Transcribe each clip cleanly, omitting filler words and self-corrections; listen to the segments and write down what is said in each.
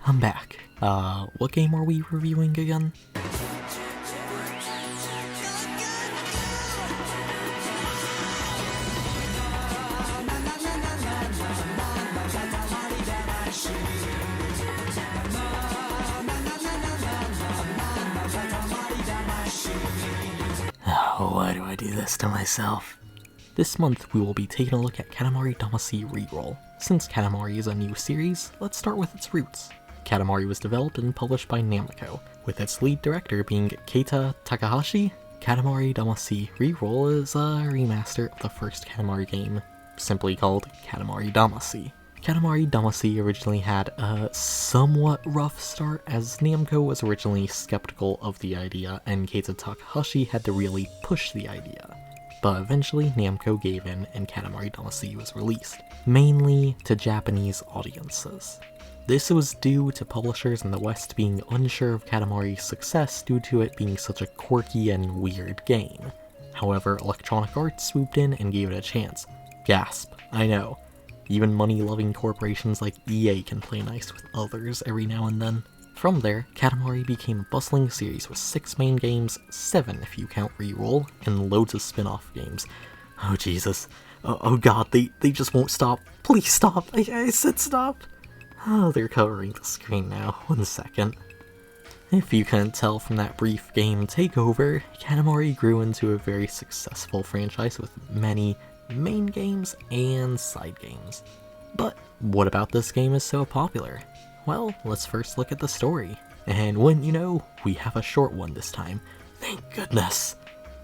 I'm back. What game are we reviewing again? Oh, why do I do this to myself? This month we will be taking a look at Katamari Damacy REROLL. Since Katamari is a new series, let's start with its roots. Katamari was developed and published by Namco, with its lead director being Keita Takahashi. Katamari Damacy REROLL is a remaster of the first Katamari game, simply called Katamari Damacy. Katamari Damacy originally had a somewhat rough start, as Namco was originally skeptical of the idea and Keita Takahashi had to really push the idea. But eventually Namco gave in and Katamari Damacy was released, mainly to Japanese audiences. This was due to publishers in the West being unsure of Katamari's success due to it being such a quirky and weird game. However, Electronic Arts swooped in and gave it a chance. Gasp, I know. Even money-loving corporations like EA can play nice with others every now and then. From there, Katamari became a bustling series with 6 main games, 7 if you count REROLL, and loads of spin-off games. Oh Jesus. Oh god, they just won't stop. Please stop. I said stop. Oh, they're covering the screen now. 1 second. If you couldn't tell from that brief game takeover, Katamari grew into a very successful franchise with many main games and side games. But what about this game is so popular? Well, let's first look at the story. And wouldn't you know, we have a short one this time. Thank goodness!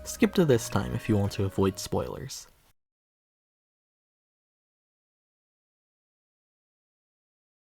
Skip to this time if you want to avoid spoilers.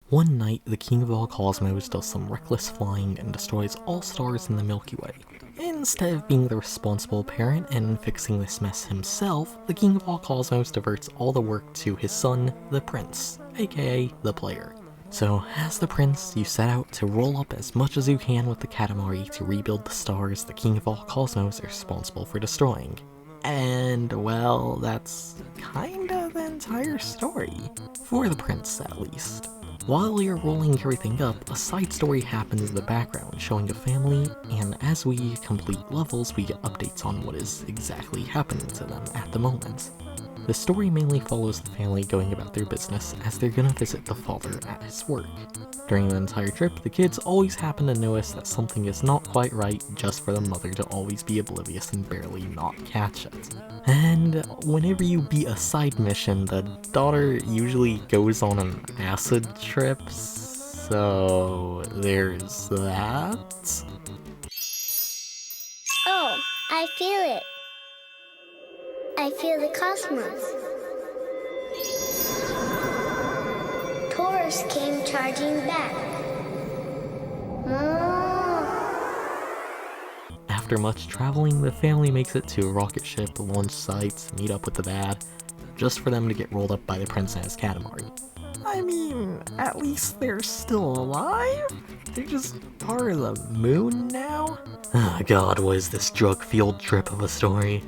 One night, the King of all Cosmos does some reckless flying and destroys all stars in the Milky Way. Instead of being the responsible parent and fixing this mess himself, the King of all Cosmos diverts all the work to his son, the Prince, aka the player. So, as the Prince, you set out to roll up as much as you can with the Katamari to rebuild the stars the King of all Cosmos is responsible for destroying. And, well, that's kinda the entire story. For the Prince, at least. While you're rolling everything up, a side story happens in the background showing a family, and as we complete levels we get updates on what is exactly happening to them at the moment. The story mainly follows the family going about their business as they're gonna visit the father at his work. During the entire trip, the kids always happen to notice that something is not quite right just for the mother to always be oblivious and barely not catch it. And whenever you beat a side mission, the daughter usually goes on an acid trip, so there's that. Oh, I feel it. I feel the cosmos. Taurus came charging back. After much traveling, the family makes it to a rocket ship, launch sites, meet up with the dad, just for them to get rolled up by the Prince and his Katamari. I mean, at least they're still alive? They're just part of the moon now? Oh god, what is this drug-fueled trip of a story?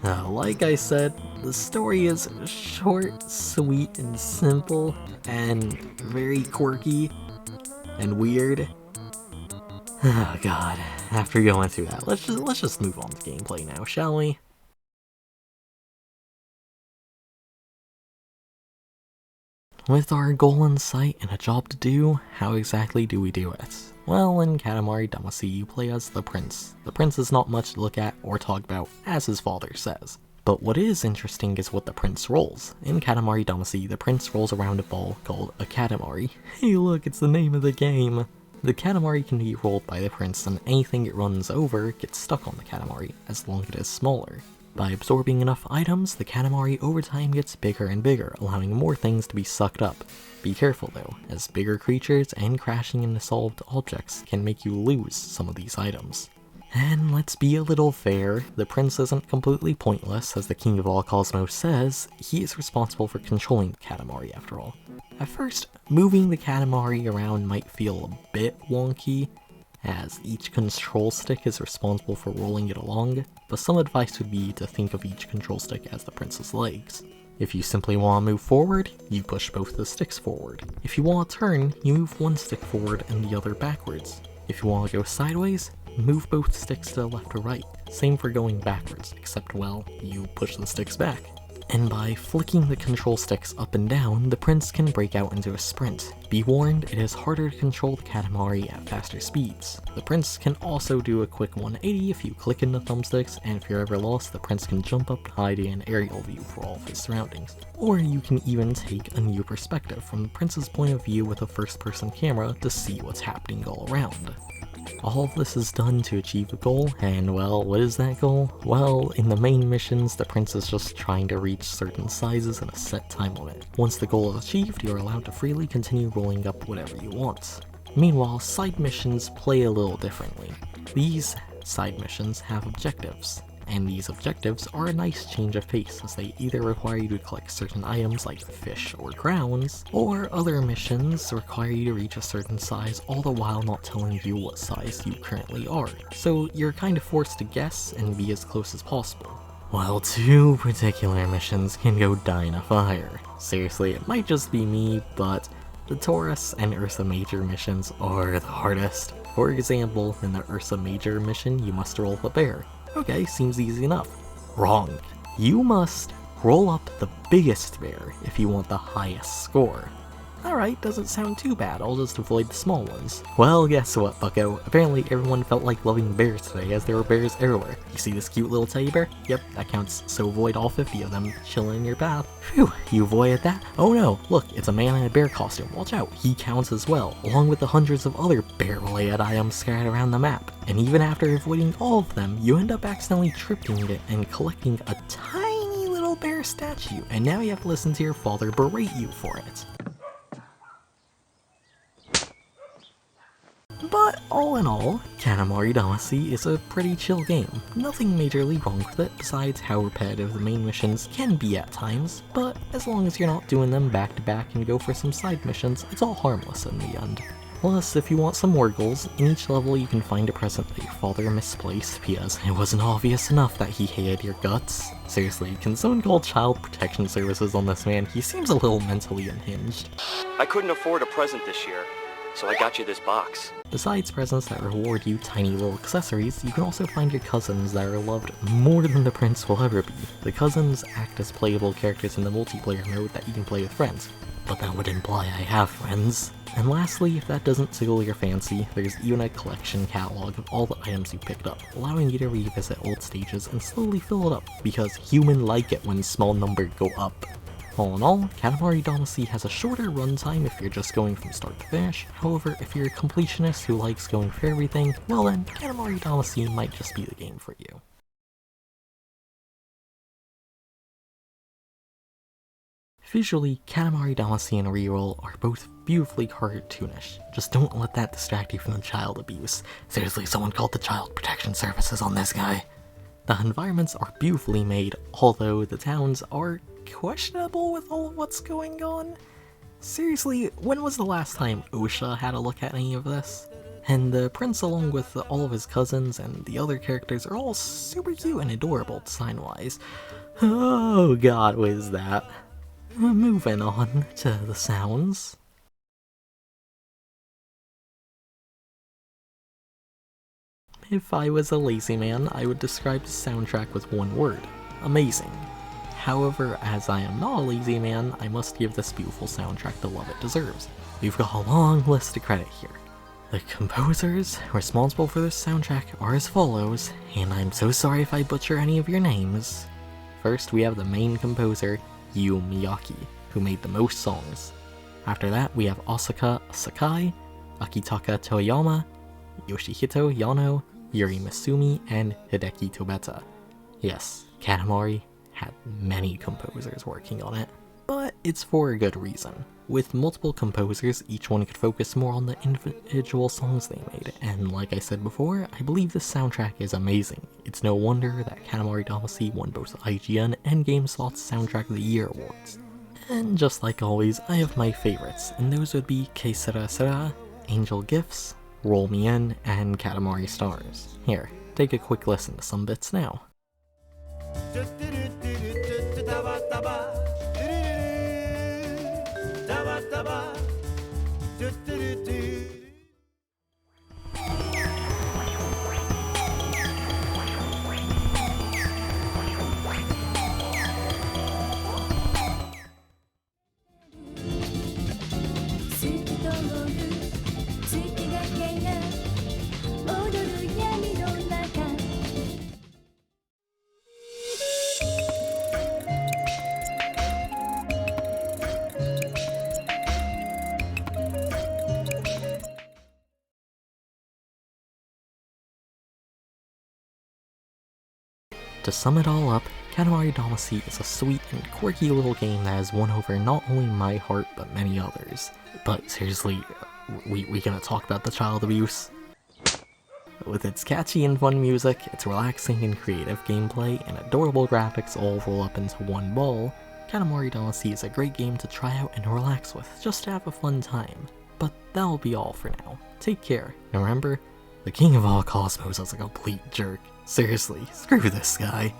Like I said, the story is short, sweet, and simple, and very quirky and weird. Oh god, after going through that, let's just move on to gameplay now, shall we? With our goal in sight and a job to do, how exactly do we do it? Well, in Katamari Damacy you play as the Prince. The Prince is not much to look at or talk about, as his father says. But what is interesting is what the Prince rolls. In Katamari Damacy, the Prince rolls around a ball called a Katamari. Hey look, it's the name of the game! The Katamari can be rolled by the Prince, and anything it runs over gets stuck on the Katamari, as long as it is smaller. By absorbing enough items, the Katamari over time gets bigger and bigger, allowing more things to be sucked up. Be careful though, as bigger creatures and crashing into solved objects can make you lose some of these items. And let's be a little fair, the Prince isn't completely pointless, as the King of all Cosmos says, he is responsible for controlling the Katamari after all. At first, moving the Katamari around might feel a bit wonky, as each control stick is responsible for rolling it along, but some advice would be to think of each control stick as the Prince's legs. If you simply want to move forward, you push both the sticks forward. If you want to turn, you move one stick forward and the other backwards. If you want to go sideways, move both sticks to the left or right. Same for going backwards, except, well, you push the sticks back. And by flicking the control sticks up and down, the prince can break out into a sprint. Be warned, it is harder to control the Katamari at faster speeds. The prince can also do a quick 180 if you click in the thumbsticks, and if you're ever lost, the prince can jump up high in an aerial view for all of his surroundings. Or you can even take a new perspective from the prince's point of view with a first-person camera to see what's happening all around. All of this is done to achieve a goal, and well, what is that goal? Well, in the main missions, the prince is just trying to reach certain sizes in a set time limit. Once the goal is achieved, you are allowed to freely continue rolling up whatever you want. Meanwhile, side missions play a little differently. These side missions have objectives, and these objectives are a nice change of pace as they either require you to collect certain items like fish or crowns, or other missions require you to reach a certain size, all the while not telling you what size you currently are. So you're kind of forced to guess and be as close as possible. While two particular missions can go die in a fire. Seriously, it might just be me, but the Taurus and Ursa Major missions are the hardest. For example, in the Ursa Major mission, you must roll a bear. Okay, seems easy enough. Wrong. You must roll up the biggest bear if you want the highest score. Alright, doesn't sound too bad, I'll just avoid the small ones. Well, guess what, bucko? Apparently everyone felt like loving bears today, as there were bears everywhere. You see this cute little teddy bear? Yep, that counts, so avoid all 50 of them chilling in your path. Phew, you avoided that? Oh no, look, it's a man in a bear costume, watch out, he counts as well, along with the hundreds of other bear-related items scattered around the map. And even after avoiding all of them, you end up accidentally tripping it and collecting a tiny little bear statue, and now you have to listen to your father berate you for it. But all in all, Katamari Damacy is a pretty chill game. Nothing majorly wrong with it besides how repetitive the main missions can be at times, but as long as you're not doing them back to back and go for some side missions, it's all harmless in the end. Plus, if you want some more goals, in each level you can find a present that your father misplaced because it wasn't obvious enough that he hated your guts. Seriously, can someone call Child Protection Services on this man? He seems a little mentally unhinged. I couldn't afford a present this year, so I got you this box. Besides presents that reward you tiny little accessories, you can also find your cousins that are loved more than the prince will ever be. The cousins act as playable characters in the multiplayer mode that you can play with friends, but that would imply I have friends. And lastly, if that doesn't tickle your fancy, there's even a collection catalog of all the items you picked up, allowing you to revisit old stages and slowly fill it up, because humans like it when small numbers go up. All in all, Katamari Damacy has a shorter runtime if you're just going from start to finish. However, if you're a completionist who likes going for everything, well then, Katamari Damacy might just be the game for you. Visually, Katamari Damacy and REROLL are both beautifully cartoonish. Just don't let that distract you from the child abuse. Seriously, someone called the Child Protection Services on this guy. The environments are beautifully made, although the towns are questionable with all of what's going on. Seriously, when was the last time OSHA had a look at any of this? And the prince, along with all of his cousins and the other characters, are all super cute and adorable design-wise. Oh god, what is that? Moving on to the sounds. If I was a lazy man, I would describe the soundtrack with one word: amazing. However, as I am not a lazy man, I must give this beautiful soundtrack the love it deserves. We've got a long list of credit here. The composers responsible for this soundtrack are as follows, and I'm so sorry if I butcher any of your names. First, we have the main composer, Yu Miyake, who made the most songs. After that, we have Asaka Sakai, Akitaka Toyama, Yoshihito Yano, Yuri Misumi, and Hideki Tobeta. Yes, Katamari had many composers working on it, but it's for a good reason. With multiple composers, each one could focus more on the individual songs they made, and like I said before, I believe this soundtrack is amazing. It's no wonder that Katamari Damacy won both IGN and GameSpot's Soundtrack of the Year awards. And just like always, I have my favorites, and those would be Que Sera Sera, Angel Gifts, Roll Me In, and Katamari Stars. Here, take a quick listen to some bits now. To sum it all up, Katamari Damacy is a sweet and quirky little game that has won over not only my heart but many others. But seriously, we gonna talk about the child abuse? With its catchy and fun music, its relaxing and creative gameplay, and adorable graphics all roll up into one ball, Katamari Damacy is a great game to try out and relax with, just to have a fun time. But that'll be all for now. Take care, and remember, the king of all cosmos is a complete jerk. Seriously, screw this guy.